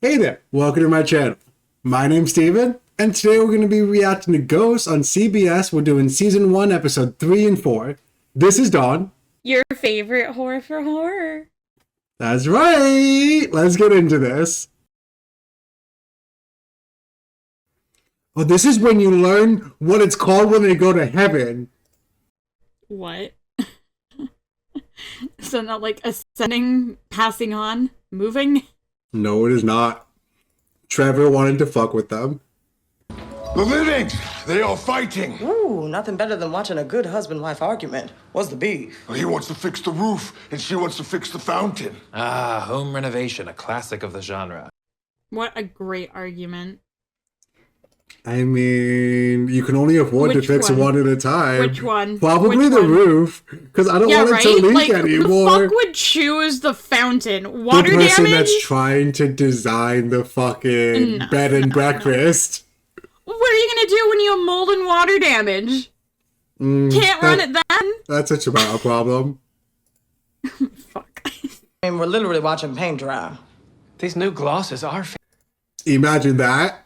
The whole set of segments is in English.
Hey there, welcome to my channel. My name's Steven, and today we're going to be reacting to Ghosts on CBS. We're doing Season 1, Episode 3 and 4. This is Dawn. Your favorite horror for horror. That's right! Let's get into this. Oh, this is when you learn what it's called when they go to heaven. What? So not like ascending, passing on, moving? No, it is not. Trevor wanted to fuck with them. The living! They are fighting! Ooh, nothing better than watching a good husband-wife argument. What's the beef? He wants to fix the roof, and she wants to fix the fountain. Ah, home renovation, a classic of the genre. What a great argument. I mean, you can only afford to fix one at a time. Which one? Probably the roof, because I don't want it to leak anymore. Who the fuck would choose the fountain? The Water person damage? that's trying to design the fucking bed and breakfast. What are you gonna do when you have mold and water damage? Can't run it then? That's such a bad problem. Fuck. I mean, we're literally watching paint dry. These new glosses are Imagine that.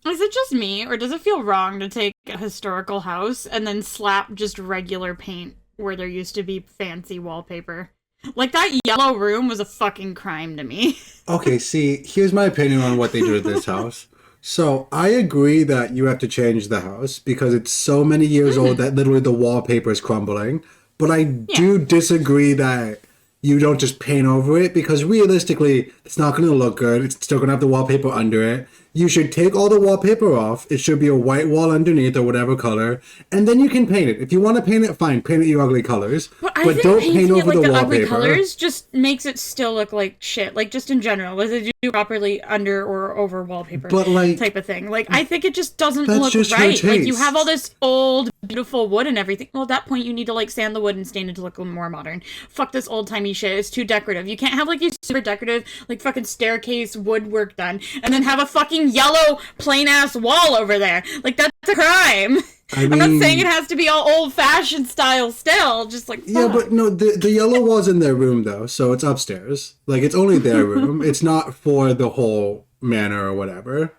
Is it just me, or does it feel wrong to take a historical house and then slap just regular paint where there used to be fancy wallpaper? Like, that yellow room was a fucking crime to me. Okay, see, here's my opinion on what they did at this house. So, I agree that you have to change the house because it's so many years old that literally the wallpaper is crumbling. But I do disagree that you don't just paint over it because realistically, it's not going to look good. It's still going to have the wallpaper under it. You should take all the wallpaper off. It should be a white wall underneath or whatever color. And then you can paint it. If you want to paint it, fine. Paint it your ugly colors. But don't paint over the wallpaper. Ugly colors just makes it still look like shit. Like, just in general. Whether you do properly under or over wallpaper type of thing. Like, I think it just doesn't look right. Like, you have all this old, beautiful wood and everything. Well, at that point, you need to, like, sand the wood and stain it to look a little more modern. Fuck this old-timey shit. It's too decorative. You can't have, like, these super decorative, like, fucking staircase woodwork done and then have a fucking yellow plain ass wall over there. Like, that's a crime. I'm not saying it has to be all old-fashioned style still, just like, fuck. Yeah, but no, the yellow wall's in their room though, so it's upstairs. Like, it's only their room. It's not for the whole manor or whatever.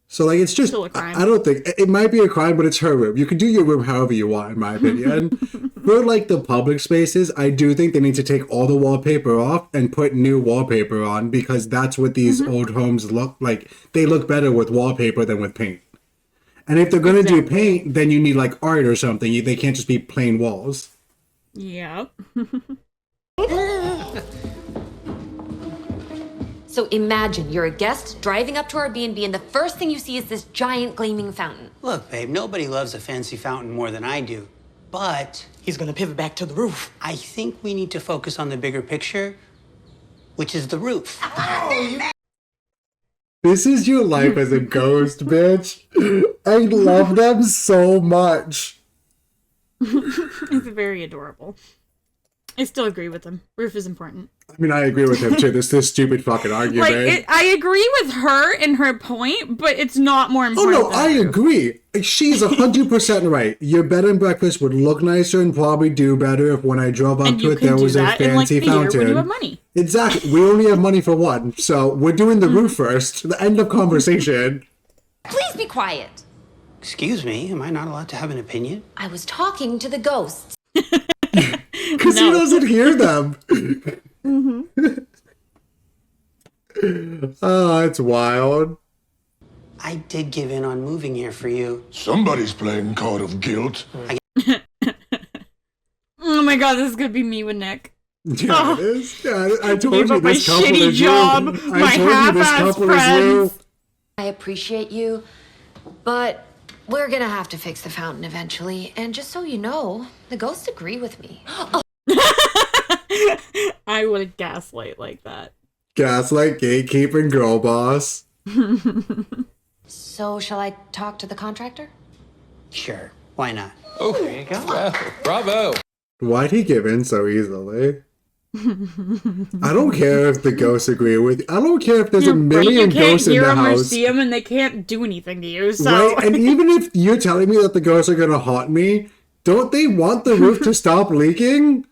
So, like, it's just, I don't think, it might be a crime, but it's her room. You can do your room however you want, in my opinion. For, like, the public spaces, I do think they need to take all the wallpaper off and put new wallpaper on, because that's what these old homes look like. They look better with wallpaper than with paint. And if they're going to do paint, then you need, like, art or something. They can't just be plain walls. Yeah. So imagine you're a guest driving up to our B&B and the first thing you see is this giant gleaming fountain. Look, babe, nobody loves a fancy fountain more than I do. But He's gonna pivot back to the roof. I think we need to focus on the bigger picture, which is the roof. This is your life as a ghost, bitch. I love them so much. It's very adorable. I still agree with them. Roof is important. I mean, I agree with him too. This stupid fucking argument. Like, I agree with her in her point, but it's not more important. Oh no, I agree. She's 100% right. Your bed and breakfast would look nicer and probably do better if when I drove up to it there was a fancy fountain. When you have money. Exactly. We only have money for one, so we're doing the roof first. The end of conversation. Please be quiet. Excuse me, am I not allowed to have an opinion? I was talking to the ghosts. Because he doesn't hear them. Oh, it's wild. I did give in on moving here for you. Somebody's playing card of guilt. Oh my god, this is gonna be me with Nick. Yeah, it is. Yeah, I told you my this couple shitty is job, you. my I told you this half-ass couple is you. friends. I appreciate you, but we're gonna have to fix the fountain eventually. And just so you know, the ghosts agree with me. I would gaslight like that. Gaslight, gatekeeping, girl boss. So, shall I talk to the contractor? Sure, why not? Oh, there you go. Wow. Bravo. Why'd he give in so easily? I don't care if the ghosts agree with you. I don't care if there's a million ghosts in the house. You can't hear them or see them and they can't do anything to you, so... Right? And even if you're telling me that the ghosts are gonna haunt me, don't they want the roof to stop leaking?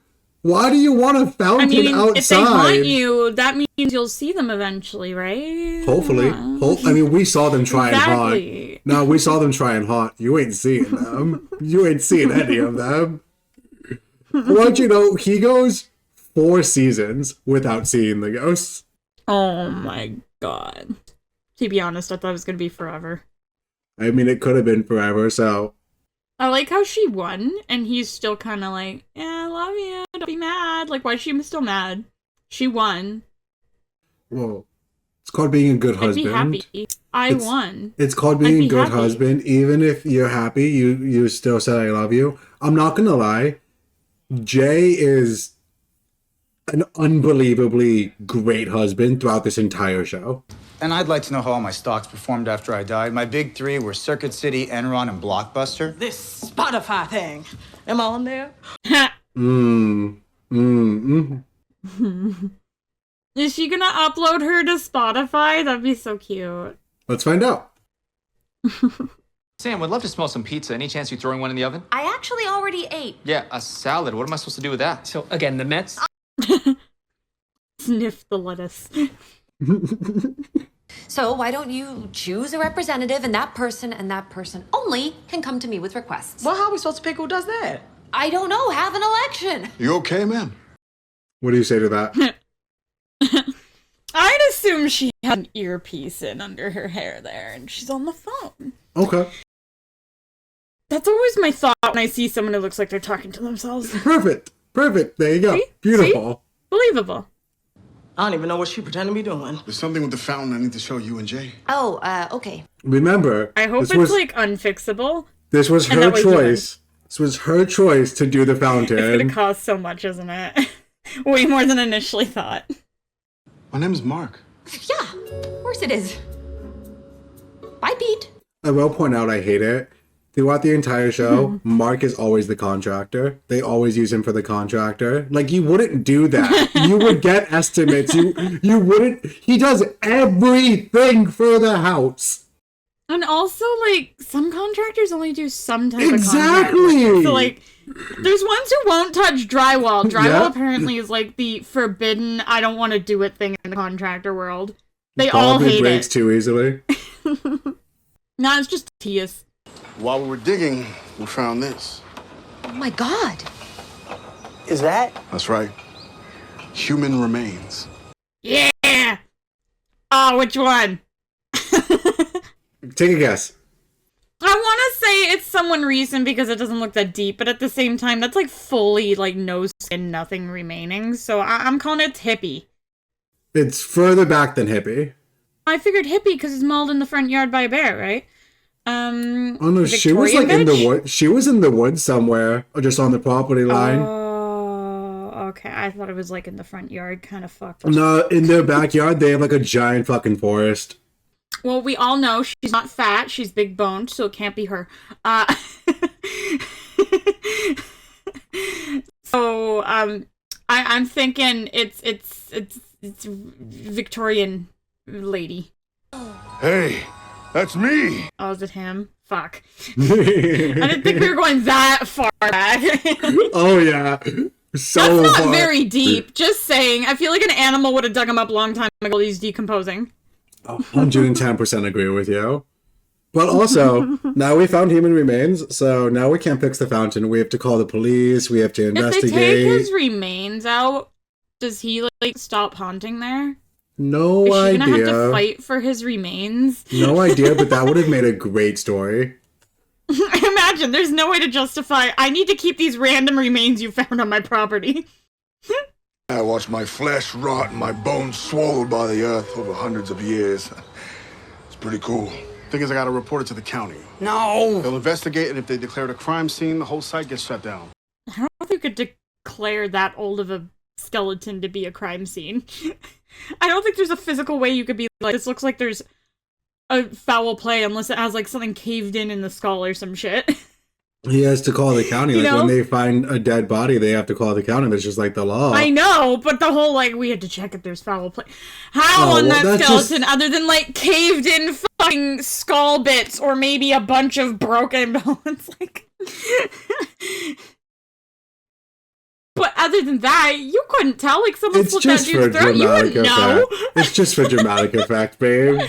Why do you want a fountain outside? If they haunt you, that means you'll see them eventually, right? Hopefully. I mean, we saw them try and haunt. No, we saw them try and haunt. You ain't seeing them. You ain't seeing any of them. What you know, he goes 4 seasons without seeing the ghosts. Oh my god. To be honest, I thought it was going to be forever. I mean, it could have been forever, so... I like how she won, and he's still kind of like, yeah, I love you, don't be mad. Like, why is she still mad? She won. Well, it's called being a good husband. I'd be happy. I won. It's called being a good husband. Even if you're happy, you still said I love you. I'm not gonna lie. Jay is an unbelievably great husband throughout this entire show. And I'd like to know how all my stocks performed after I died. My big 3 were Circuit City, Enron, and Blockbuster. This Spotify thing. Am I on there? Is she gonna upload her to Spotify? That'd be so cute. Let's find out. Sam, would love to smell some pizza. Any chance you throwing one in the oven? I actually already ate. Yeah, a salad. What am I supposed to do with that? So, again, the Mets? Sniff the lettuce. So why don't you choose a representative, and that person only can come to me with requests? Well, how are we supposed to pick who does that? I don't know. Have an election. You okay, ma'am? What do you say to that? I'd assume she had an earpiece in under her hair there, and she's on the phone. Okay. That's always my thought when I see someone who looks like they're talking to themselves. Perfect. There you go. See? Beautiful. See? Believable. I don't even know what she pretending to be doing. There's something with the fountain I need to show you and Jay. Oh, okay. Remember, I hope it's like unfixable. This was her choice. This was her choice to do the fountain. It's gonna cost so much, isn't it? Way more than initially thought. My name is Mark. Yeah, of course it is. Bye, Pete. I will point out I hate it. Throughout the entire show, Mark is always the contractor. They always use him for the contractor. Like, you wouldn't do that. You would get estimates. You wouldn't. He does everything for the house. And also, like, some contractors only do some type of Exactly. contract. So, like, there's ones who won't touch drywall. Drywall apparently is, like, the forbidden, I don't want to do it thing in the contractor world. They all hate it. Breaks too easily. No, it's just tedious. While we were digging, we found this. Oh my God. Is that? That's right. Human remains. Yeah! Oh, which one? Take a guess. I want to say it's someone recent because it doesn't look that deep, but at the same time, that's like fully like no skin, nothing remaining. So I'm calling it hippie. It's further back than hippie. I figured hippie because it's mauled in the front yard by a bear, right? Oh no, she was like in the wood. She was in the woods somewhere, or just on the property line. Oh, okay. I thought it was like in the front yard, kind of fucked. No, in their backyard, they have like a giant fucking forest. Well, we all know she's not fat. She's big boned, so it can't be her. So I'm thinking it's Victorian lady. Hey, that's me. Oh, is it him? Fuck. I didn't think we were going that far back. Oh yeah, so that's not far. very deep. Just saying. I feel like an animal would have dug him up a long time ago. He's decomposing. 110% agree with you. But also, now we found human remains, so now we can't fix the fountain. We have to call the police. We have to investigate. If they take his remains out, does he like stop haunting there? No idea. Is she gonna have to fight for his remains? No idea, but that would have made a great story. Imagine, there's no way to justify, I need to keep these random remains you found on my property. I watched my flesh rot and my bones swallowed by the earth over hundreds of years. It's pretty cool. Thing is, I gotta report it to the county. No! They'll investigate, and if they declare it a crime scene, the whole site gets shut down. I don't know if you could declare that old of a skeleton to be a crime scene. I don't think there's a physical way you could be like, this looks like there's a foul play unless it has like something caved in the skull or some shit. He has to call the county. Like, when they find a dead body, they have to call the county. That's just like the law. I know, but the whole, like, we had to check if there's foul play. How on that skeleton, other than, like, caved in fucking skull bits or maybe a bunch of broken bones? Like, But other than that, you couldn't tell. Like, someone slit that dude's throat. You wouldn't know. It's just for dramatic effect, babe.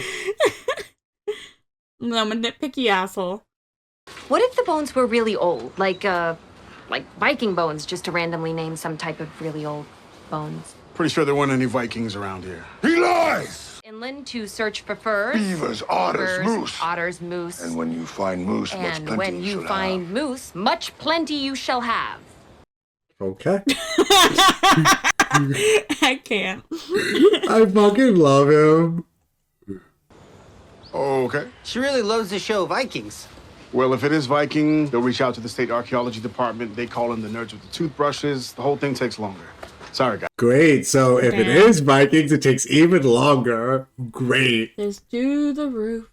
No, I'm a nitpicky asshole. What if the bones were really old? Like Viking bones, just to randomly name some type of really old bones. Pretty sure there weren't any Vikings around here. He lies! Inland to search for furs. Beavers, otters, moose. And when you find moose, much plenty when you find moose, much plenty you shall have. Okay. I can't. I fucking love him. Okay. She really loves the show Vikings. Well, if it is Viking, they'll reach out to the state archaeology department. They call in the nerds with the toothbrushes. The whole thing takes longer. Sorry, guys. Great. So if it is Vikings, it takes even longer. Great. Just do the roof.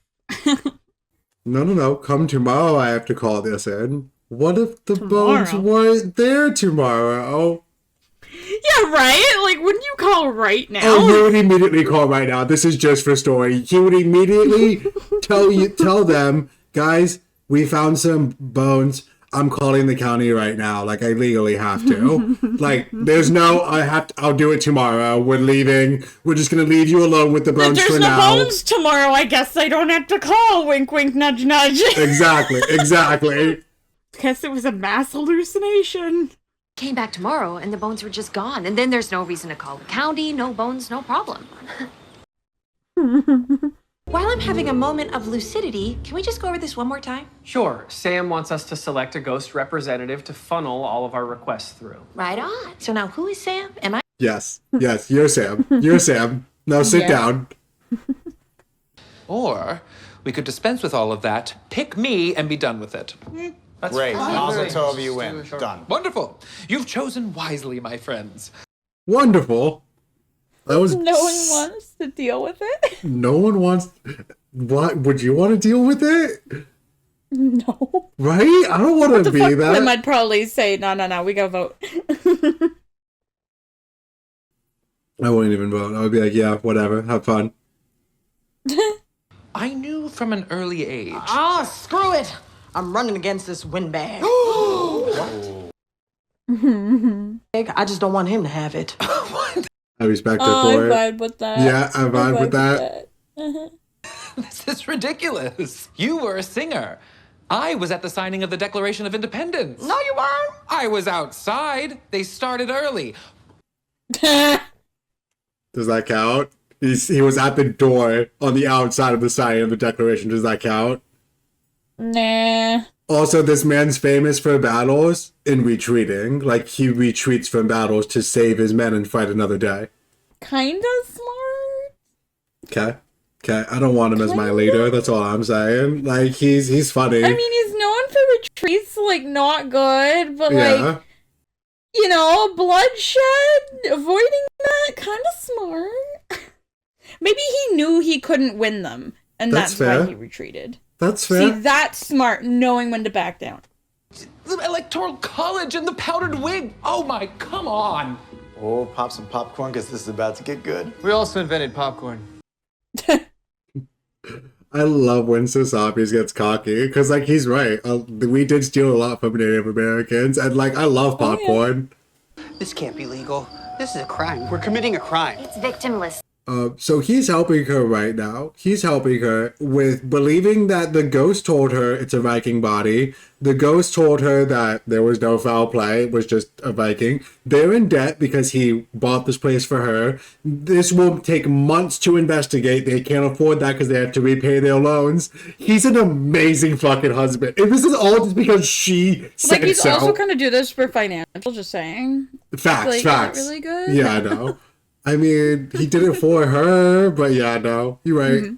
No. Come tomorrow, I have to call this in. What if the bones weren't there tomorrow? Yeah, right? Like, wouldn't you call right now? Oh, you would immediately call right now. This is just for story. He would immediately tell them, guys, we found some bones. I'm calling the county right now. Like, I legally have to. Like, there's no, I'll do it tomorrow. We're leaving. We're just going to leave you alone with the bones for now. There's no bones tomorrow. I guess I don't have to call. Wink, wink, nudge, nudge. Exactly. Guess it was a mass hallucination. Came back tomorrow and the bones were just gone. And then there's no reason to call the county. No bones, no problem. While I'm having a moment of lucidity, can we just go over this one more time? Sure. Sam wants us to select a ghost representative to funnel all of our requests through. Right on. So now who is Sam? Am I? Yes, you're Sam. You're Sam. Now sit down. Or we could dispense with all of that, pick me, and be done with it. That's great. Mazel tov, you win. Done. Wonderful. You've chosen wisely, my friends. Wonderful. That was. No one wants to deal with it. No one wants. What would you want to deal with it? No. Right? I don't want to be that. Then I'd probably say no. We gotta vote. I wouldn't even vote. I would be like, yeah, whatever. Have fun. I knew from an early age. Ah, screw it. I'm running against this windbag. I just don't want him to have it. I respect it for it. I vibe with that. Yeah, I vibe with that. This is ridiculous. You were a singer. I was at the signing of the Declaration of Independence. No, you weren't. I was outside. They started early. Does that count? He was at the door on the outside of the signing of the Declaration. Does that count? Nah. Also, this man's famous for battles and retreating. Like, he retreats from battles to save his men and fight another day. Kinda smart. Okay. I don't want him as my leader. That's all I'm saying. Like, he's funny. I mean, he's known for retreats, like, not good, but, like, you know, bloodshed, avoiding that, kind of smart. Maybe he knew he couldn't win them, and that's why he retreated. That's fair. See, that's smart, knowing when to back down. The Electoral College and the powdered wig. Oh my, come on. Oh, pop some popcorn because this is about to get good. We also invented popcorn. I love when Sasapis gets cocky because, like, he's right. We did steal a lot from Native Americans, and, like, I love popcorn. This can't be legal. This is a crime. We're committing a crime. It's victimless. So he's helping her right now. He's helping her with believing that the ghost told her it's a Viking body. The ghost told her that there was no foul play. It was just a Viking. They're in debt because he bought this place for her. This will take months to investigate. They can't afford that because they have to repay their loans. He's an amazing fucking husband. And this is all just because she said like, he's so. also kind of do this for financial, just saying. Facts. Really good. Yeah, I know. I mean, he did it for her, but yeah, no, you're right. Mm-hmm.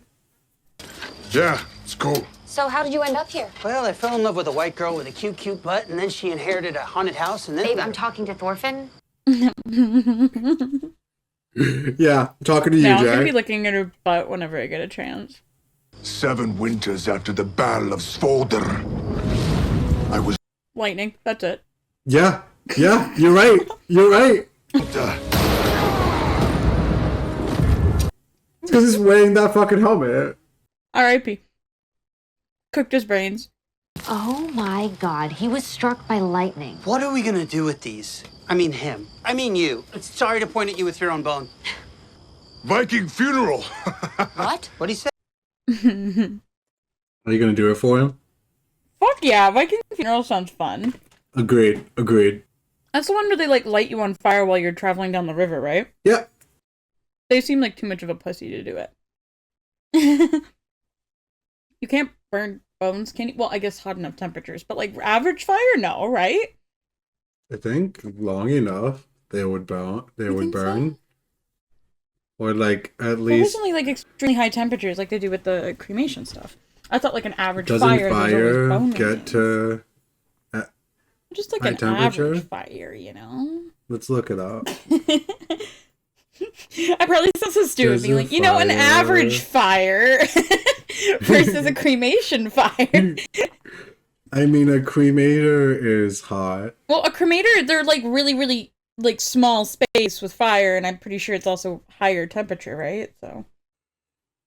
Yeah, it's cool. So how did you end up here? Well, I fell in love with a white girl with a cute butt, and then she inherited a haunted house, and then... Babe, I'm talking to Thorfinn. Yeah, I'm talking to you, Jay. I'm gonna be looking at her butt whenever I get a chance. 7 winters after the Battle of Svolder, I was... Lightning, that's it. Yeah, you're right. It's because he's wearing that fucking helmet. R.I.P. Cooked his brains. Oh my god, he was struck by lightning. What are we gonna do with these? I mean him. I mean you. Sorry to point at you with your own bone. Viking funeral. What? What'd he say? Are you gonna do it for him? Fuck yeah, Viking funeral sounds fun. Agreed. That's the one where they like light you on fire while you're traveling down the river, right? Yeah. They seem like too much of a pussy to do it. You can't burn bones, can you? Well, I guess hot enough temperatures, but like average fire, no, right? I think long enough they would burn. So? Or like at But least only like extremely high temperatures, like they do with the cremation stuff. I thought like an average doesn't fire. fire bone get remains. to Just like high an temperature? average fire, you know? Let's look it up. I probably sound so stupid being like, an average fire versus a cremation fire. I mean, a cremator is hot. Well, a cremator, they're like really, really like small space with fire, and I'm pretty sure it's also higher temperature, right? So.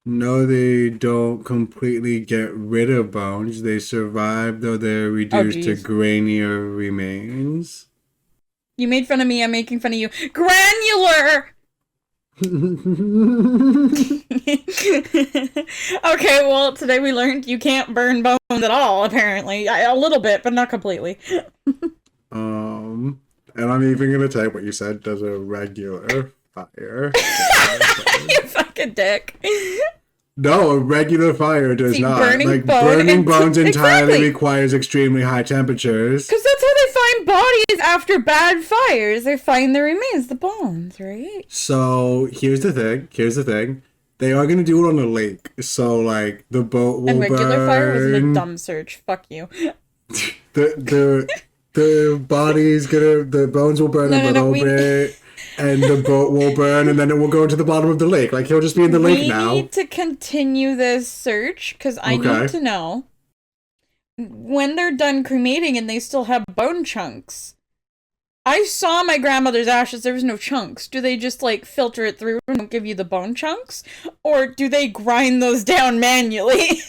No, they don't completely get rid of bones. They survive, though they're reduced to grainier remains. You made fun of me, I'm making fun of you. Granular! Okay, well, today we learned you can't burn bones at all, apparently. A little bit, but not completely. And I'm even gonna type what you said does a regular fire. You fucking dick. No, a regular fire does not. Burning Bones entirely requires extremely high temperatures. Because that's how they find bodies after bad fires. They find the remains, the bones, right? So here's the thing. They are gonna do it on a lake. So like the boat will burn. And regular fire was a dumb search. Fuck you. The bones will burn a little bit. And the boat will burn, and then it will go to the bottom of the lake. Like, he'll just be in the lake now. We need to continue this search, because I need to know. When they're done cremating and they still have bone chunks. I saw my grandmother's ashes, there was no chunks. Do they just, like, filter it through and don't give you the bone chunks? Or do they grind those down manually?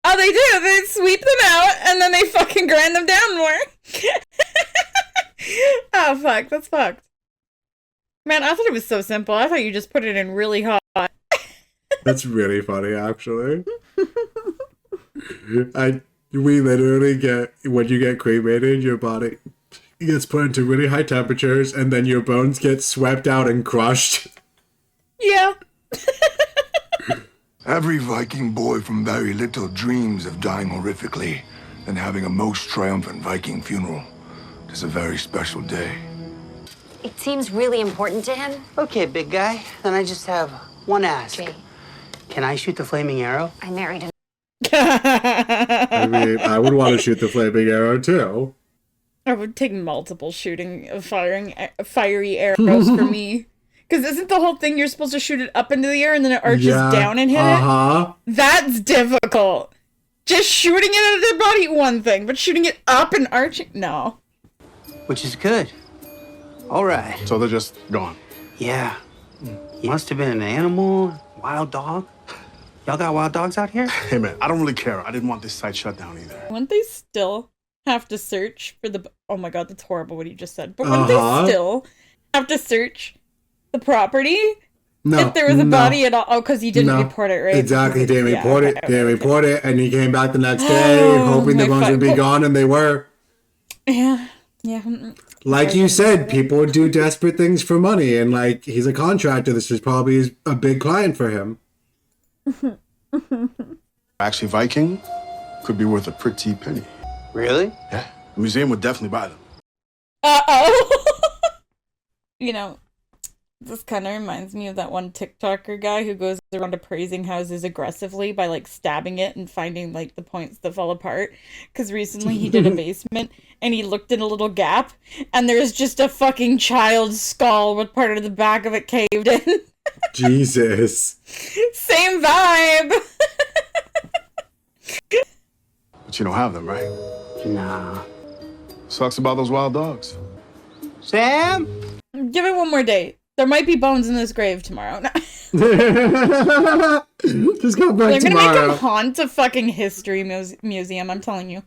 Oh, they do! They sweep them out, and then they fucking grind them down more. Oh, fuck. That's fucked. Man, I thought it was so simple. I thought you just put it in really hot. That's really funny, actually. We literally get, when you get cremated, your body gets put into really high temperatures, and then your bones get swept out and crushed. Yeah. Every Viking boy from very little dreams of dying horrifically and having a most triumphant Viking funeral. It's a very special day. It seems really important to him. Okay, big guy. Then I just have one ask. Jay. Can I shoot the flaming arrow? I married him. I mean, I would want to shoot the flaming arrow, too. I would take multiple fiery arrows for me. Because isn't the whole thing you're supposed to shoot it up into the air and then it arches down and hit it? That's difficult. Just shooting it at their body, one thing. But shooting it up and arching, no. Which is good. All right. So they're just gone? Yeah. Must have been an animal, wild dog. Y'all got wild dogs out here? Hey, man, I don't really care. I didn't want this site shut down either. Wouldn't they still have to search for the... Oh my god, that's horrible what you just said. But wouldn't they still have to search the property? No. If there was a body at all. Oh, because he didn't report it, right? Exactly, he didn't report it. Didn't report it, and he came back the next day hoping the bones would be gone, and they were. Yeah. Like you said, people do desperate things for money, and like he's a contractor. This is probably a big client for him. Actually, Viking could be worth a pretty penny. Really? Yeah. The museum would definitely buy them. You know, this kind of reminds me of that one TikToker guy who goes around appraising houses aggressively by like stabbing it and finding like the points that fall apart. Because recently he did a basement and he looked in a little gap and there's just a fucking child's skull with part of the back of it caved in. Jesus. Same vibe. But you don't have them, right? Nah. Sucks about those wild dogs. Sam? Give it one more day. There might be bones in this grave tomorrow. Just go back They're gonna tomorrow. make him haunt a fucking history museum, I'm telling you.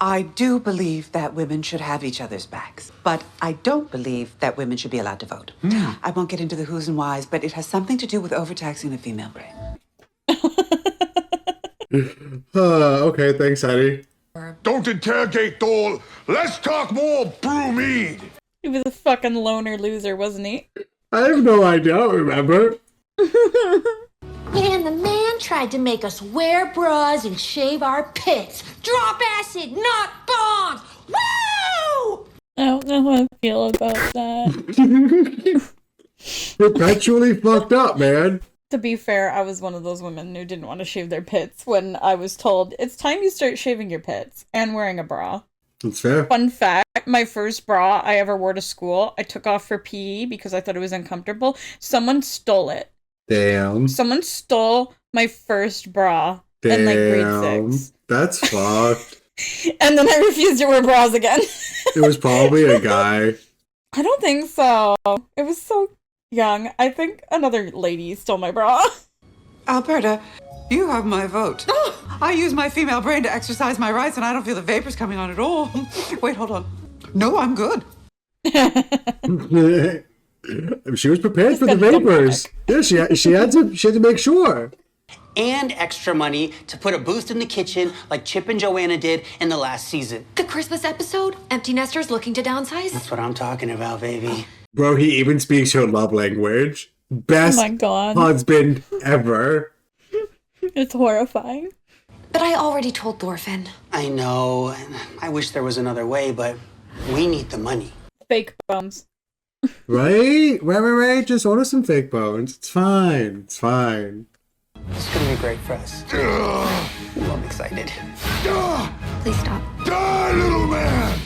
I do believe that women should have each other's backs, but I don't believe that women should be allowed to vote. I won't get into the who's and whys, but it has something to do with overtaxing the female brain. Okay, thanks, Hattie. Don't interrogate Thor. Let's talk more brew mead. He was a fucking loner loser, wasn't he? I have no idea. I don't remember. And the man tried to make us wear bras and shave our pits. Drop acid, not bombs. Woo! I don't know how I feel about that. Perpetually fucked up, man. To be fair, I was one of those women who didn't want to shave their pits when I was told, it's time you start shaving your pits and wearing a bra. That's fair. Fun fact, my first bra I ever wore to school, I took off for PE because I thought it was uncomfortable. Someone stole it. Damn. Someone stole my first bra in like grade 6. That's fucked. And then I refused to wear bras again. It was probably a guy. I don't think so. It was so young. I think another lady stole my bra. Alberta, you have my vote. I use my female brain to exercise my rights, and I don't feel the vapors coming on at all. Wait, hold on. No, I'm good. She was prepared for the vapors. Yeah, she had to make sure. And extra money to put a booth in the kitchen like Chip and Joanna did in the last season. The Christmas episode? Empty nesters looking to downsize? That's what I'm talking about, baby. Bro, he even speaks her love language. Best Oh my God. husband ever. It's horrifying. But I already told Thorfinn. I know. I wish there was another way, but we need the money. Fake bones. Right. Just order some fake bones. It's fine. It's fine. It's gonna be great for us. I'm excited. Please stop. Die, little man!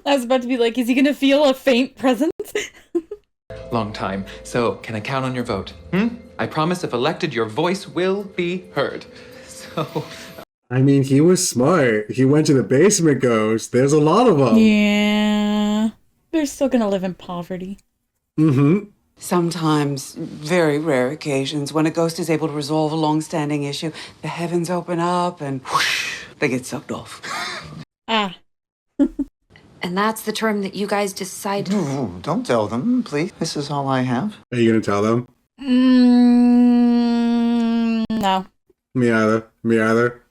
I was about to be like, is he gonna feel a faint presence? Long time. So, can I count on your vote? I promise if elected, your voice will be heard. So... I mean, he was smart. He went to the basement ghost. There's a lot of them. Yeah. They're still gonna live in poverty. Mm-hmm. Sometimes, very rare occasions, when a ghost is able to resolve a long-standing issue, the heavens open up and whoosh, they get sucked off. Ah. And that's the term that you guys decide. No, don't tell them, please. This is all I have. Are you gonna tell them? No. Me either.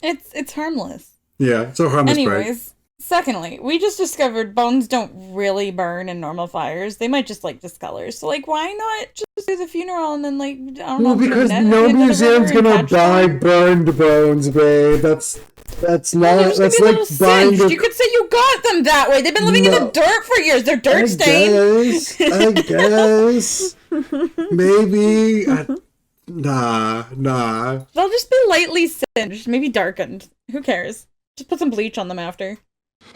It's harmless. Yeah, it's a harmless break. Anyways, secondly, we just discovered bones don't really burn in normal fires. They might just like discolor. So like, why not just do the funeral and then like I don't know. Well, because no museum's gonna buy burned bones, babe. That's not. That's like buying. You could say you got them that way. They've been living in the dirt for years. They're dirt stained. I guess. Maybe. Nah. They'll just be lightly singed, maybe darkened. Who cares? Just put some bleach on them after.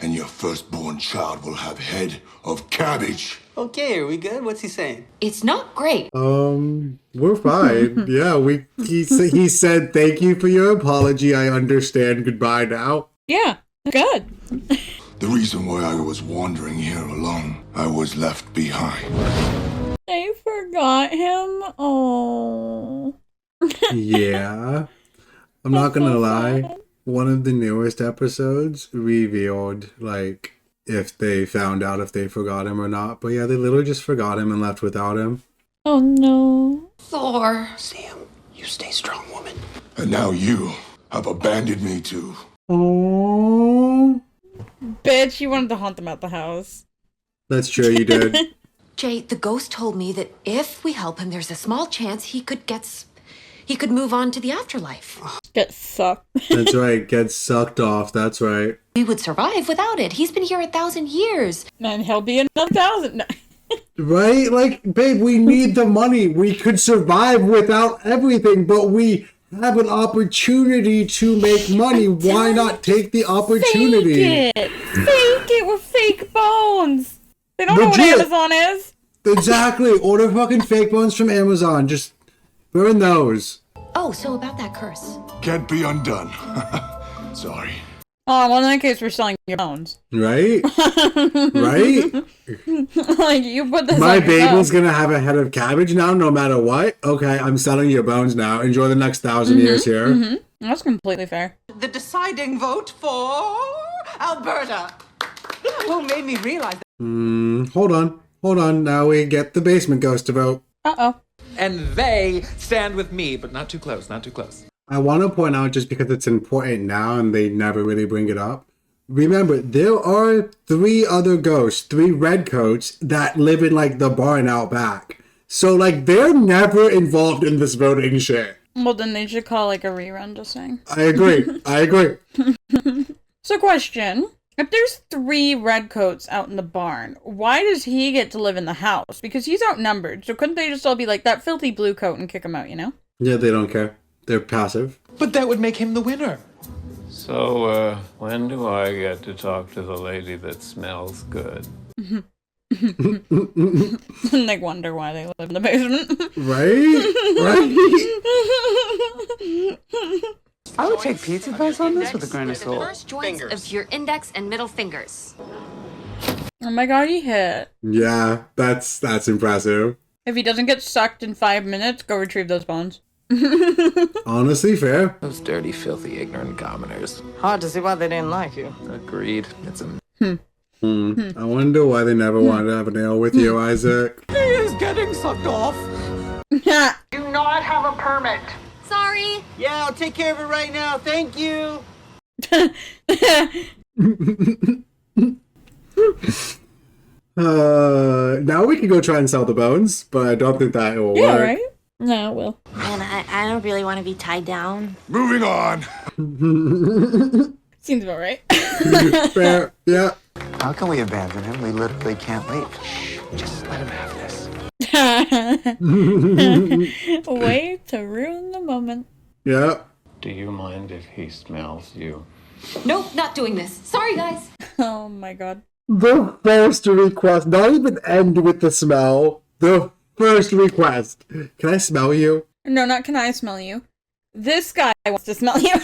And your firstborn child will have head of cabbage. Okay, are we good? What's he saying? It's not great. We're fine. Yeah, he said thank you for your apology. I understand. Goodbye now. Yeah, good. The reason why I was wandering here alone, I was left behind. I forgot him. Oh. Yeah. I'm not gonna lie. One of the newest episodes revealed, like, if they found out if they forgot him or not. But yeah, they literally just forgot him and left without him. Oh no. Thor. Sam, you stay strong, woman. And now you have abandoned me too. Oh. Bitch, you wanted to haunt them at the house. That's true, you did. Jay, the ghost told me that if we help him, there's a small chance he could move on to the afterlife. Get sucked. That's right, get sucked off, that's right. We would survive without it. He's been here 1,000 years. And he'll be another 1,000. Right? Like, babe, we need the money. We could survive without everything, but we have an opportunity to make money. Why not take the opportunity? Fake it with fake bones. They don't know what Amazon is. Exactly. Order fucking fake bones from Amazon. Just burn those. Oh, so about that curse. Can't be undone. Sorry. Oh, well, in that case, we're selling your bones. Right? Right? Like, you put this My on baby's gonna have a head of cabbage now, no matter what. Okay, I'm selling your bones now. Enjoy the next 1,000 years here. That's completely fair. the deciding vote for Alberta. Who made me realize that? Hold on. Now we get the basement ghost to vote. Uh-oh. And they stand with me, but not too close, not too close. I want to point out, just because it's important now and they never really bring it up, remember, there are 3 other ghosts, 3 redcoats that live in, like, the barn out back. So, like, they're never involved in this voting shit. Well, then they should call, like, a rerun, just saying. I agree. So, question. If there's 3 redcoats out in the barn, why does he get to live in the house? Because he's outnumbered, so couldn't they just all be like, that filthy blue coat and kick him out, you know? Yeah, they don't care. They're passive. But that would make him the winner. So, when do I get to talk to the lady that smells good? And they wonder why they live in the basement. Right? I would take pizza bites on this with a grain of salt. First joints of your index and middle fingers. Oh my god, he hit. Yeah, that's impressive. If he doesn't get sucked in 5 minutes, go retrieve those bones. Honestly, fair. Those dirty, filthy, ignorant commoners. Hard to see why they didn't like you. Agreed. It's a... I wonder why they never wanted to have a nail with you, Isaac. He is getting sucked off. Do not have a permit. Sorry. Yeah, I'll take care of it right now. Thank you. Now we can go try and sell the bones, but I don't think that will work. Right? No, it will. Man, I don't really want to be tied down. Moving on. Seems about right. Fair, yeah. How can we abandon him? We literally can't leave. Shh, just let him have this. Way to ruin the moment. Yeah. Do you mind if he smells you? Nope, not doing this. Sorry, guys. Oh my god. The first request, not even end with the smell. The first request. Can I smell you? No, not can I smell you. This guy wants to smell you.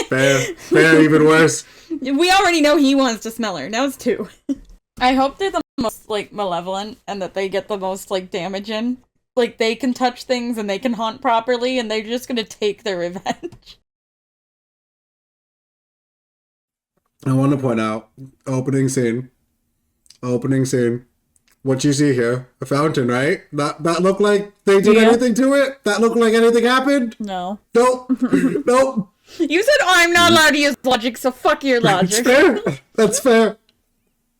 Fair, even worse. We already know he wants to smell her. Now it's 2. I hope they're the most, like, malevolent and that they get the most, like, damage in. Like, they can touch things and they can haunt properly and they're just gonna take their revenge. I want to point out, opening scene. What you see here, a fountain, right? That looked like they did anything to it? That looked like anything happened? No. Nope. Nope. You said I'm not allowed to use logic, so fuck your logic. That's fair. That's fair.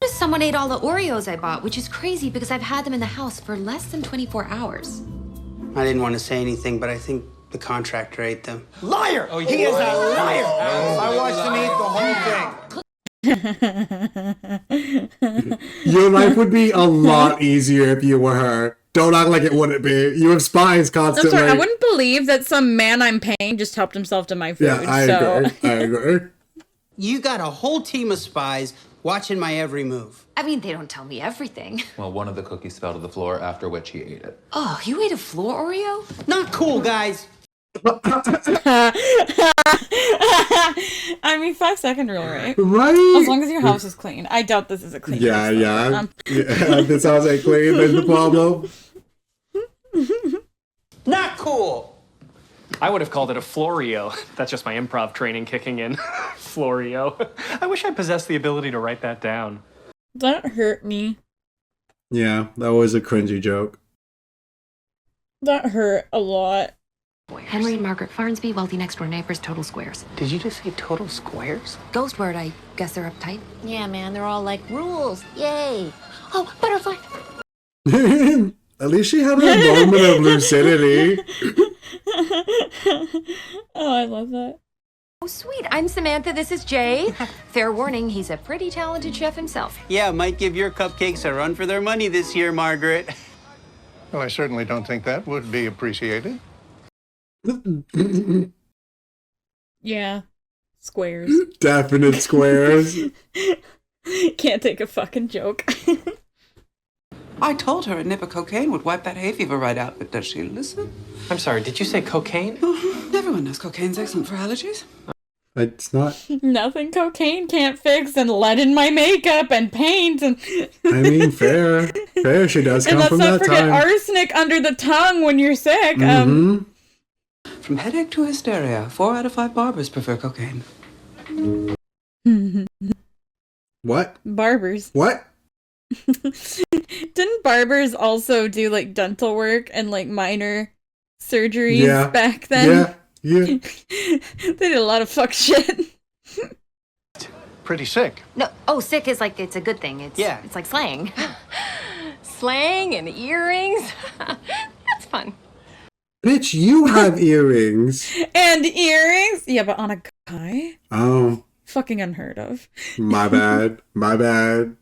Someone ate all the Oreos I bought, which is crazy because I've had them in the house for less than 24 hours. I didn't want to say anything, but I think the contractor ate them. Liar! Oh, he is a liar! I watched him eat the whole thing. Your life would be a lot easier if you were her. Don't act like it wouldn't be. You have spies constantly. I'm sorry, I wouldn't believe that some man I'm paying just helped himself to my food. Yeah, I agree. You got a whole team of spies watching my every move. I mean, they don't tell me everything. Well, one of the cookies fell to the floor, after which he ate it. Oh, you ate a floor Oreo? Not cool, guys. I mean, 5-second rule, right? Right. As long as your house is clean. I doubt this is a clean house. Yeah. This house ain't clean. There's the problem. Not cool. I would have called it a Florio. That's just my improv training kicking in. Florio. I wish I possessed the ability to write that down. That hurt me. Yeah, that was a cringy joke. That hurt a lot. Henry and Margaret Farnsby, wealthy next-door neighbors, total squares. Did you just say total squares? Ghost word, I guess they're uptight. Yeah, man, they're all like, rules, yay. Oh, butterfly. At least she had a moment of lucidity. Oh, I love that. Oh, sweet. I'm Samantha. This is Jay. Fair warning, he's a pretty talented chef himself. Yeah, might give your cupcakes a run for their money this year, Margaret. Well, I certainly don't think that would be appreciated. Yeah. Squares. Definite squares. Can't take a fucking joke. I told her a nip of cocaine would wipe that hay fever right out, but does she listen? I'm sorry, did you say cocaine? Everyone knows cocaine's excellent for allergies. It's not. Nothing cocaine can't fix, and lead in my makeup and paint and. I mean, fair. She does come from that time. And let's not forget arsenic under the tongue when you're sick. From headache to hysteria, 4 out of 5 barbers prefer cocaine. What? Barbers. What? Didn't barbers also do like dental work and like minor surgeries back then? Yeah. They did a lot of fuck shit. Pretty sick. No, sick is like, it's a good thing. It's like slang. Slang and earrings. That's fun. Bitch, you have earrings. And earrings? Yeah, but on a guy? Oh. Fucking unheard of. My bad. My bad.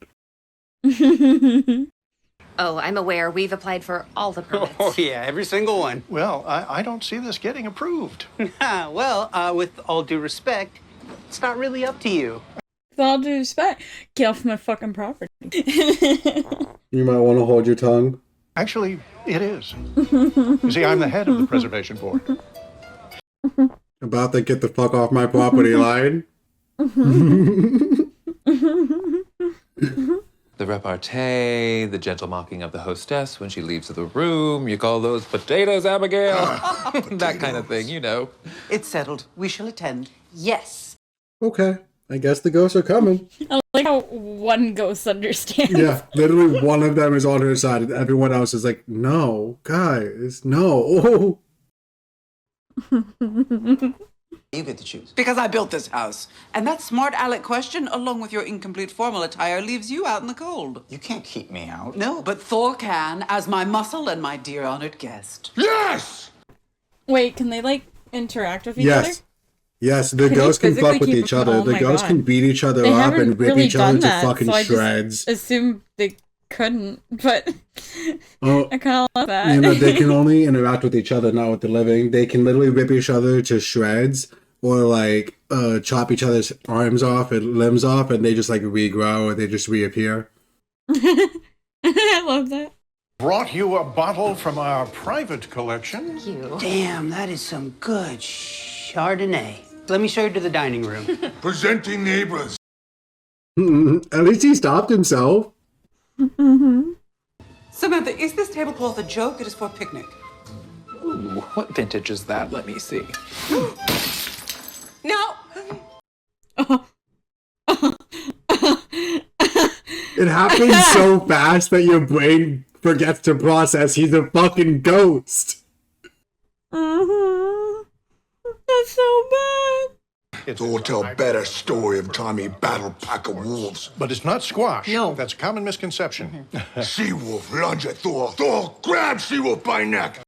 Oh, I'm aware. We've applied for all the permits. Oh, yeah, every single one. Well, I don't see this getting approved. Well, with all due respect, it's not really up to you. With all due respect, get off my fucking property. You might want to hold your tongue. Actually, it is. You see, I'm the head of the preservation board. About to get the fuck off my property line. The repartee, the gentle mocking of the hostess when she leaves the room. You call those potatoes, Abigail? That kind of thing, you know. It's settled. We shall attend. Yes. Okay. I guess the ghosts are coming. I like how one ghost understands. Yeah, literally one of them is on her side and everyone else is like, no, guys, no. You get to choose. Because I built this house. And that smart aleck question, along with your incomplete formal attire, leaves you out in the cold. You can't keep me out. No, but Thor can, as my muscle and my dear honored guest. Yes! Wait, can they, like, interact with each other? Yes, the ghosts can fuck with each other. The ghosts can beat each other up and rip each other to fucking shreds. I just assumed they couldn't, but oh, I kind of love that. You know, they can only interact with each other, not with the living. They can literally rip each other to shreds or, like, chop each other's arms off and limbs off, and they just, like, regrow or they just reappear. I love that. Brought you a bottle from our private collection. Thank you. Damn, that is some good Chardonnay. Let me show you to the dining room. Presenting neighbors. At least he stopped himself. Samantha, is this tablecloth a joke? It is for a picnic. Ooh, what vintage is that? Let me see. No! It happens so fast that your brain forgets to process he's a fucking ghost. That's so bad. Thor tell better story of time he battled pack of wolves. But it's not squash. No. That's a common misconception. She-wolf lunge at Thor. Thor grabs She-wolf by neck.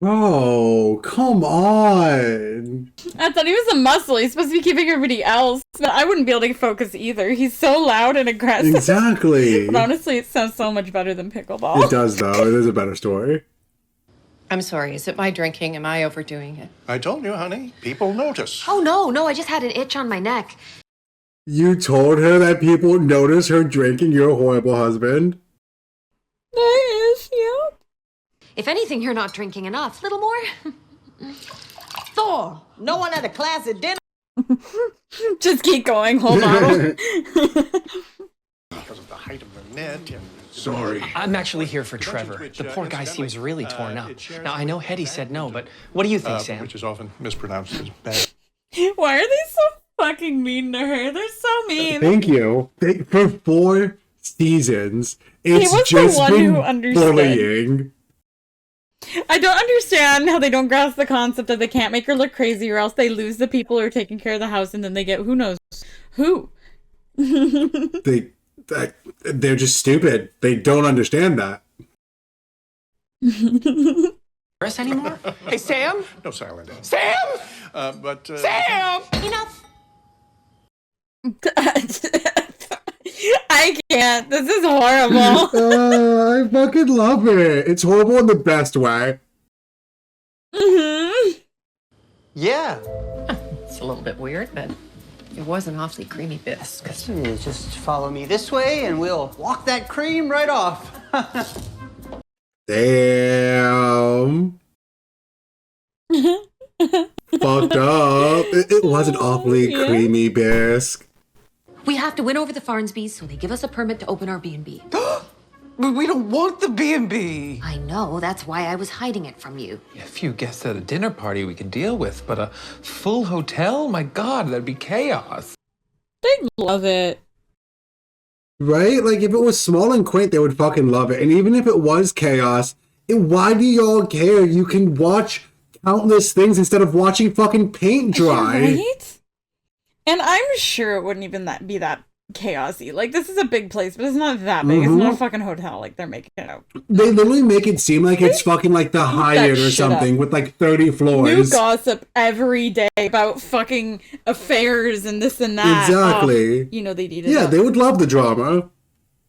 Oh, come on. I thought he was a muscle. He's supposed to be keeping everybody else. But I wouldn't be able to focus either. He's so loud and aggressive. Exactly. But honestly, it sounds so much better than pickleball. It does, though. It is a better story. I'm sorry, is it my drinking? Am I overdoing it? I told you, honey. People notice. Oh, no, I just had an itch on my neck. You told her that people notice her drinking your horrible husband? That is, yeah. If anything, you're not drinking enough. Little more? Thor, no one at a class at dinner. Just keep going, whole bottle. Because of the height of the net and... Sorry. I'm actually here for Trevor. The poor guy seems really torn up. Now, I know Hetty said no, but what do you think, Sam? Which is often mispronounced as bad. Why are they so fucking mean to her? They're so mean. Thank you. For 4 seasons, it's he was just the one been who understood. bullying. I don't understand how they don't grasp the concept that they can't make her look crazy or else they lose the people who are taking care of the house and then they get who knows who. They're just stupid. They don't understand that. Press anymore? Hey, Sam? No silent. Sam! Sam! Enough. I can't. This is horrible. I fucking love it. It's horrible in the best way. Yeah. It's a little bit weird, but it was an awfully creamy bisque. Just follow me this way and we'll walk that cream right off. Damn. Fucked up. It was an awfully creamy bisque. We have to win over the Farnsbys so they give us a permit to open our B&B. But we don't want the B&B. I know, that's why I was hiding it from you. A few guests at a dinner party we can deal with, but a full hotel? My God, that'd be chaos. They'd love it. Right? Like, if it was small and quaint, they would fucking love it. And even if it was chaos, why do y'all care? You can watch countless things instead of watching fucking paint dry. Right? And I'm sure it wouldn't even be that chaosy. Like, this is a big place, but it's not that big. It's not a fucking hotel like they're making it out. They literally make it seem like it's fucking like the Hyatt or something with like 30 floors. New gossip every day about fucking affairs and this and that. Exactly. Oh, you know they needed they would love the drama.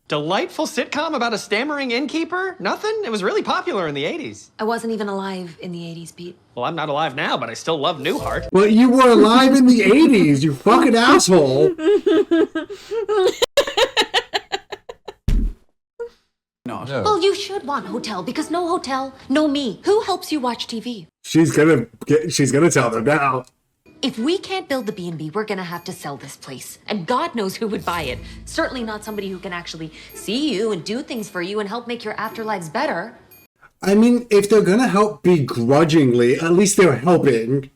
Delightful sitcom about a stammering innkeeper? Nothing? It was really popular in the 80s. I wasn't even alive in the 80s, Pete. Well, I'm not alive now, but I still love Newhart. But you were alive in the 80s, you fucking asshole. No. Well, you should want hotel because no hotel, no me. Who helps you watch TV? She's gonna tell them now. If we can't build the B&B, we're gonna have to sell this place. And God knows who would buy it. Certainly not somebody who can actually see you and do things for you and help make your afterlives better. I mean, if they're gonna help begrudgingly, at least they're helping.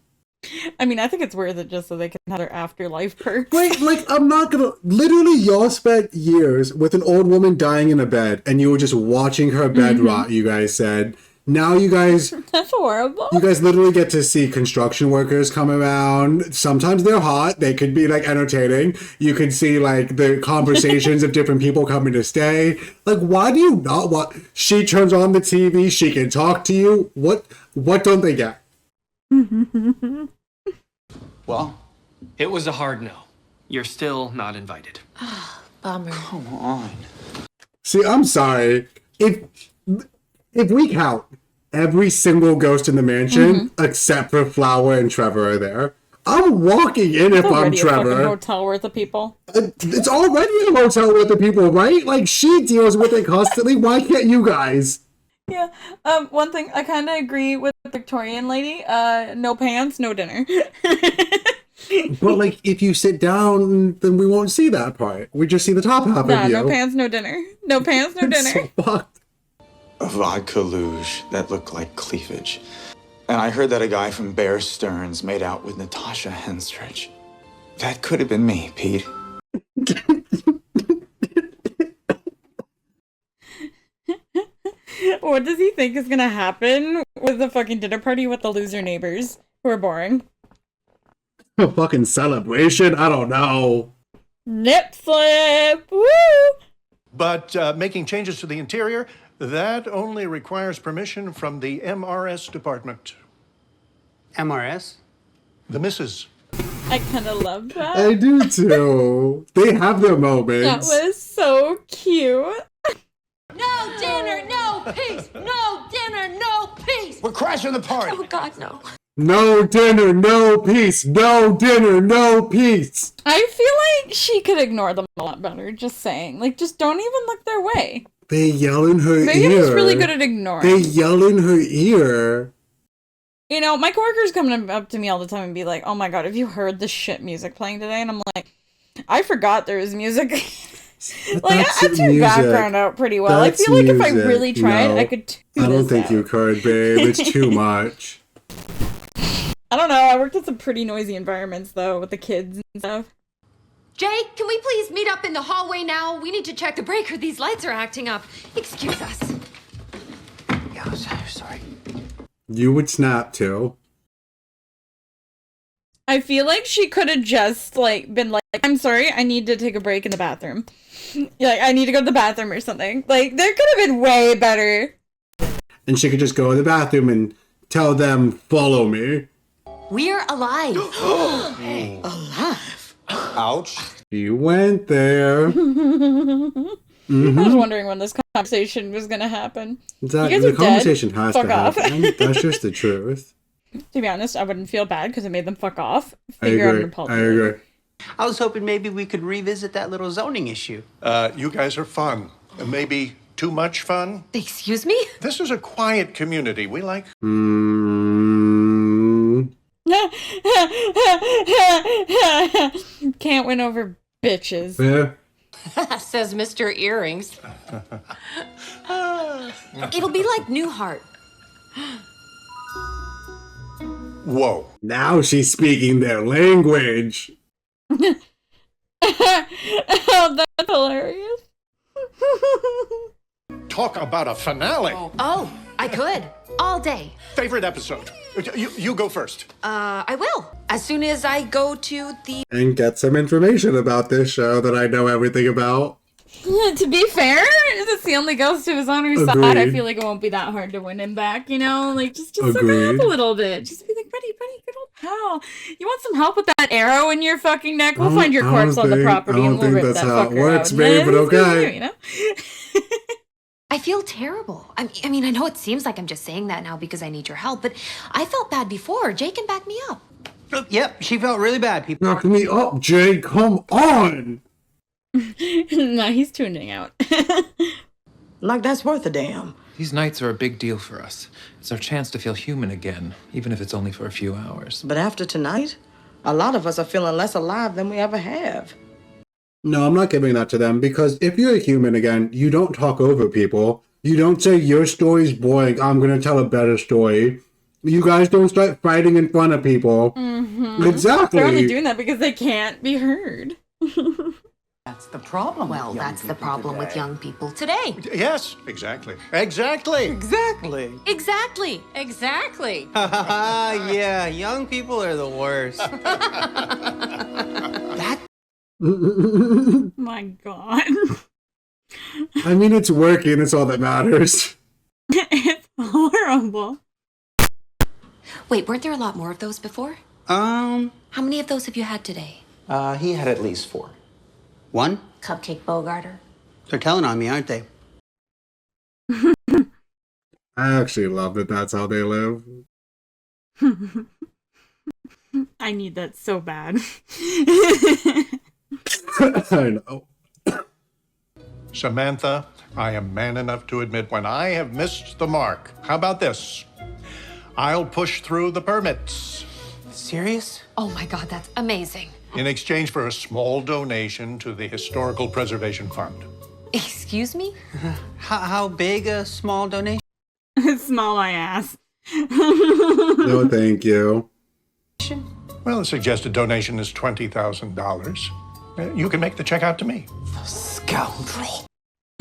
I mean, I think it's worth it just so they can have their afterlife perks. Wait, like, I'm not gonna... Literally, y'all spent years with an old woman dying in a bed, and you were just watching her bed rot, you guys said. Now you guys... That's horrible. You guys literally get to see construction workers come around. Sometimes they're hot. They could be, like, entertaining. You can see, like, the conversations of different people coming to stay. Like, why do you not want... She turns on the TV. She can talk to you. What don't they get? Well, it was a hard no. You're still not invited. Bummer. Come on. See, I'm sorry. If we count every single ghost in the mansion, except for Flower and Trevor are there, I'm walking in if I'm Trevor. It's a hotel worth of people. It's already a hotel worth of people, right? Like, she deals with it constantly. Why can't you guys? Yeah. One thing, I kind of agree with the Victorian lady. No pants, no dinner. But, like, if you sit down, then we won't see that part. We just see the top half of you. No pants, no dinner. No pants, no dinner. So fucked. A vodka luge that looked like cleavage. And I heard that a guy from Bear Stearns made out with Natasha Henstridge. That could have been me, Pete. What does he think is gonna happen with the fucking dinner party with the loser neighbors who are boring? A fucking celebration? I don't know. Nip slip! Woo! But making changes to the interior, that only requires permission from the MRS department. MRS? The missus. I kind of love that. I do too. They have their moments. That was so cute. No dinner, no peace. No dinner, no peace. We're crashing the party. Oh, God, no. No dinner, no peace. No dinner, no peace. I feel like she could ignore them a lot better, just saying. Like, just don't even look their way. They yell in her ear. Maybe I'm just really good at ignoring. They yell in her ear. You know, my coworkers come up to me all the time and be like, oh my god, have you heard the shit music playing today? And I'm like, I forgot there was music. Like, I tune background out pretty well. I feel like if I really tried, I could tune I don't think you could, babe. It's too much. I don't know. I worked in some pretty noisy environments, though, with the kids and stuff. Jake, can we please meet up in the hallway now? We need to check the breaker. These lights are acting up. Excuse us. Yeah, I'm sorry. You would snap, too. I feel like she could have just, like, been like, I'm sorry, I need to take a break in the bathroom. Like, I need to go to the bathroom or something. Like, there could have been way better. And she could just go to the bathroom and tell them, follow me. We're alive. Hey, alive? Ouch. You went there. I was wondering when this conversation was going to happen. Exactly. The conversation has to happen. That's just the truth. To be honest, I wouldn't feel bad because it made them fuck off. I agree. I was hoping maybe we could revisit that little zoning issue. You guys are fun. Maybe too much fun? Excuse me? This is a quiet community. We like... Can't win over bitches. Yeah. Says Mr. Earrings. It'll be like Newhart. Whoa. Now she's speaking their language. Oh, that's hilarious. Talk about a finale. Oh, I could. All day. Favorite episode? You go first. I will. As soon as I go to the... And get some information about this show that I know everything about. To be fair, since he only goes to his owner's side, I feel like it won't be that hard to win him back, you know? Like, just suck it up a little bit. Just be like, buddy, good old pal. You want some help with that arrow in your fucking neck? We'll find your corpse on the property and we'll rip that fucker out. I don't think that's how it works, babe, but okay. You know? I feel terrible. I mean, I know it seems like I'm just saying that now because I need your help, but I felt bad before. Jay can back me up. Yep, she felt really bad. People knock me up, Jay. Come on. No, he's tuning out. Like that's worth a damn. These nights are a big deal for us. It's our chance to feel human again, even if it's only for a few hours. But after tonight, a lot of us are feeling less alive than we ever have. No, I'm not giving that to them, because if you're a human again, you don't talk over people. You don't say, your story's boring, I'm going to tell a better story. You guys don't start fighting in front of people. Mm-hmm. Exactly. They're only doing that because they can't be heard. That's the problem. Well, that's the problem with young people today. Yes, exactly. Exactly. Exactly. Exactly. Exactly. Yeah, young people are the worst. My God. I mean, it's working. It's all that matters. It's horrible. Wait, weren't there a lot more of those before? How many of those have you had today? He had at least 4. 1? Cupcake Bogarter. They're telling on me, aren't they? I actually love that that's how they live. I need that so bad. I know. Samantha, I am man enough to admit when I have missed the mark. How about this? I'll push through the permits. Serious? Oh my God, that's amazing. In exchange for a small donation to the Historical Preservation Fund. Excuse me? How big a small donation? Small, I ask. No, thank you. Well, the suggested donation is $20,000. You can make the check out to me. The scoundrel.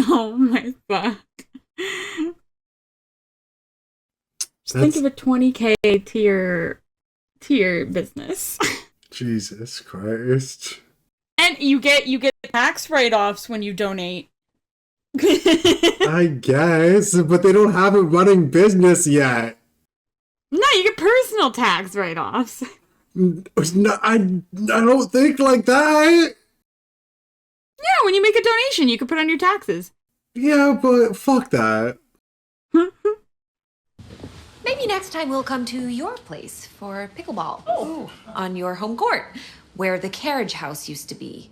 Oh my fuck. Just think of a 20K to your business. Jesus Christ. And you get tax write-offs when you donate. I guess, but they don't have a running business yet. No, you get personal tax write-offs. No, I don't think like that. Yeah, when you make a donation, you can put on your taxes. Yeah, but fuck that. Maybe next time we'll come to your place for pickleball. Oh. On your home court, where the carriage house used to be.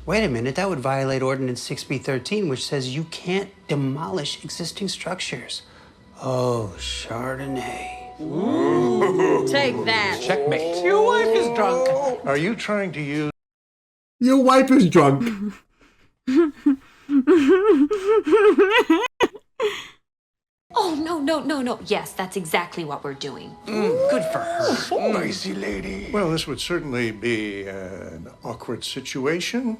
Wait a minute, that would violate Ordinance 6B13, which says you can't demolish existing structures. Oh, Chardonnay. Ooh. Take that. Checkmate. Your wife is drunk. Are you trying to use... Your wife is drunk. Oh, no. Yes, that's exactly what we're doing. Good for her. Spicy lady. Well, this would certainly be an awkward situation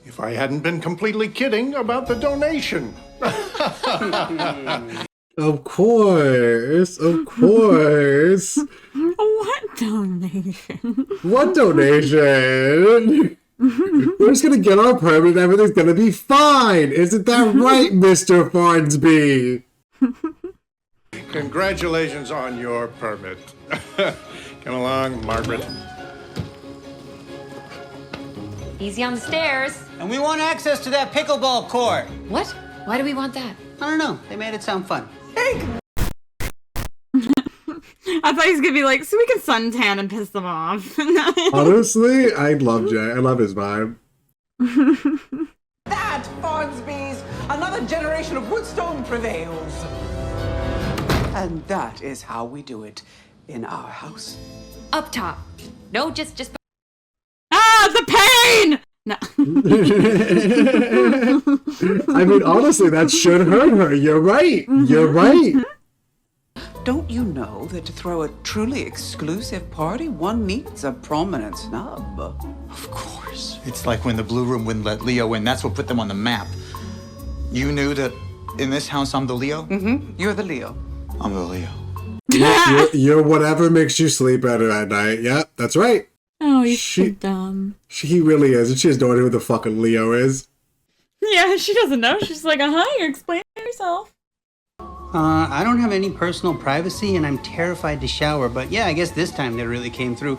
if I hadn't been completely kidding about the donation. Of course. What donation? What donation? We're just gonna get our permit and everything's gonna be fine. Isn't that right, Mr. Farnsby? Congratulations on your permit. Come along, Margaret. Easy on the stairs. And we want access to that pickleball court. What? Why do we want that? I don't know. They made it sound fun. I thought he was gonna be like, so we can suntan and piss them off. Honestly, I love Jay. I love his vibe. That, Farnsbys, another generation of Woodstone prevails. And that is how we do it in our house. Up top. No, just... Ah, the pain! No. I mean, honestly, that should hurt her. You're right. Don't you know that to throw a truly exclusive party, one needs a prominent snub? Of course. It's like when the Blue Room wouldn't let Leo in. That's what put them on the map. You knew that in this house I'm the Leo? Mm-hmm. You're the Leo. I'm the Leo. You're whatever makes you sleep better at night. Yep, that's right. Oh, you're so dumb. He really is, and she has no idea who the fucking Leo is. Yeah, she doesn't know. She's like, you're explaining yourself. I don't have any personal privacy, and I'm terrified to shower, but yeah, I guess this time they really came through.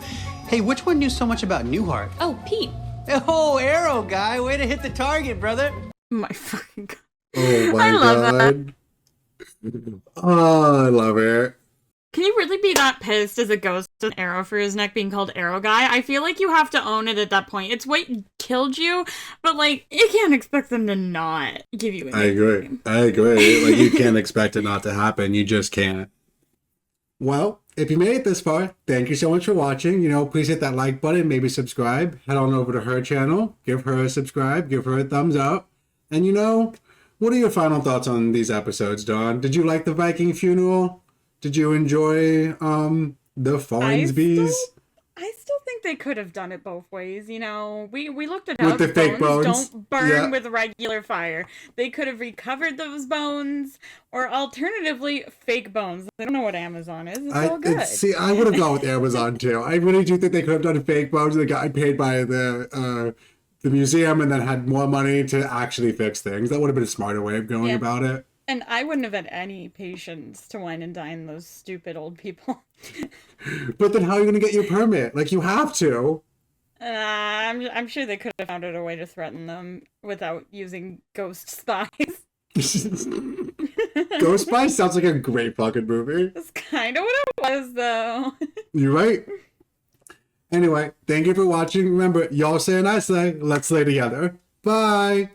Hey, which one knew so much about Newhart? Oh, Pete. Oh, Arrow guy. Way to hit the target, brother. My fucking God. Oh my God. Oh, I love it. Can you really be that pissed as a ghost with an arrow for his neck being called Arrow Guy? I feel like you have to own it at that point. It's what killed you, but like, you can't expect them to not give you anything. I agree. Like, you can't expect it not to happen. You just can't. Well, if you made it this far, thank you so much for watching. Please hit that like button, maybe subscribe. Head on over to her channel, give her a subscribe, give her a thumbs up. And what are your final thoughts on these episodes, Dawn? Did you like the Viking funeral? Did you enjoy the Farnsbys? I still think they could have done it both ways. We looked at with the fake bones. Don't burn with regular fire. They could have recovered those bones, or alternatively, fake bones. I don't know what Amazon is. It's all good. See, I would have gone with Amazon too. I really do think they could have done fake bones. They got paid by the museum and then had more money to actually fix things. That would have been a smarter way of going about it. And I wouldn't have had any patience to wine and dine those stupid old people. But then how are you going to get your permit? Like, you have to. I'm sure they could have found a way to threaten them without using ghost spies. Ghost Spies sounds like a great fucking movie. That's kind of what it was, though. You're right. Anyway, thank you for watching. Remember, y'all say and I say, let's slay together. Bye.